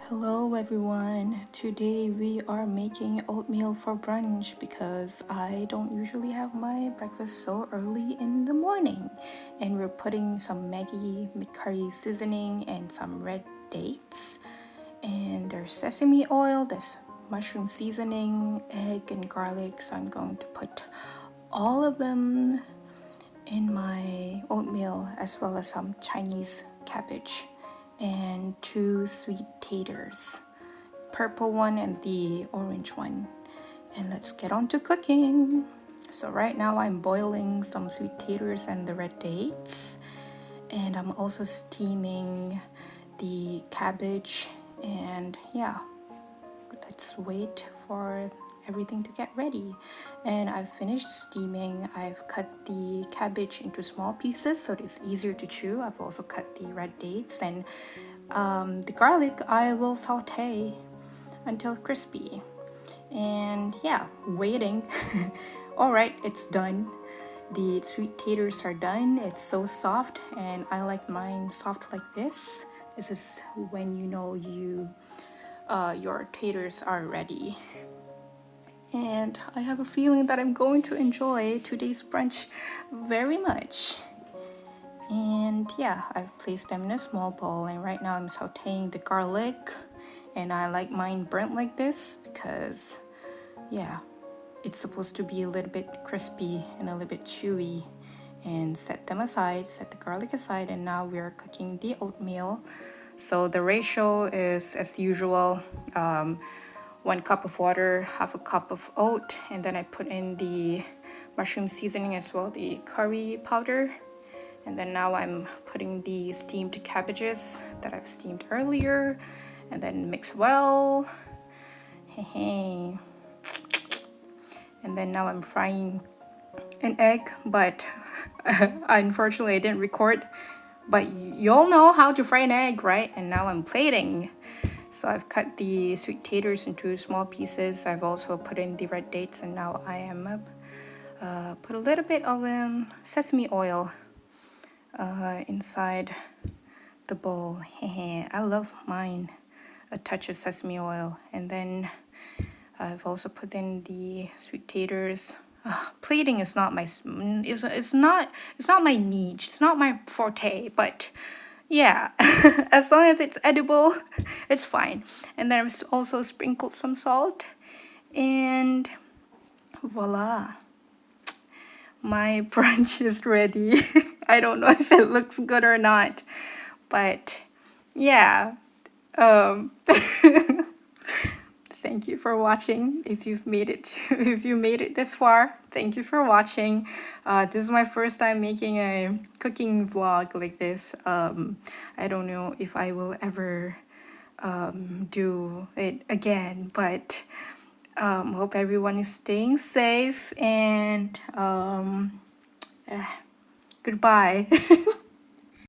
Hello everyone. Today we are making oatmeal for brunch because I don't usually have my breakfast so early in the morning. And we're putting some Maggi curry seasoning and some red dates. And there's sesame oil, there's mushroom seasoning, egg and garlic. So I'm going to put all of them in my oatmeal, as well as some Chinese cabbage and 2 sweet taters, purple one and the orange one. And let's get on to cooking. So right now I'm boiling some sweet taters and the red dates, and I'm also steaming the cabbage. And yeah, let's wait for everything to get ready. And I've finished steaming. I've cut the cabbage into small pieces so it's easier to chew. I've also cut the red dates, and the garlic I will saute until crispy. And yeah, waiting. All right, it's done. The sweet taters are done. It's so soft, and I like mine soft like this. This is when you know your taters are ready. And I have a feeling that I'm going to enjoy today's brunch very much. And yeah, I've placed them in a small bowl, and right now I'm sauteing the garlic, and I like mine burnt like this because yeah, it's supposed to be a little bit crispy and a little bit chewy. And set them aside, set the garlic aside, and now we're cooking the oatmeal. So the ratio is as usual, 1 cup of water, half a cup of oat, and then I put in the mushroom seasoning as well, the curry powder. And then now I'm putting the steamed cabbages that I've steamed earlier, and then mix well. And then now I'm frying an egg, but unfortunately I didn't record. But you all know how to fry an egg, right? And now I'm plating. So I've cut the sweet taters into small pieces. I've also put in the red dates, and now I am put a little bit of sesame oil inside the bowl. I love mine, a touch of sesame oil. And then I've also put in the sweet taters. Plating is not my it's not my niche. It's not my forte, but yeah, as long as it's edible, it's fine. And then I've also sprinkled some salt, and voila, my brunch is ready. I don't know if it looks good or not, but yeah. Thank you for watching. If you made it this far, thank you for watching. This is my first time making a cooking vlog like this. I don't know if I will ever do it again, but hope everyone is staying safe, and goodbye.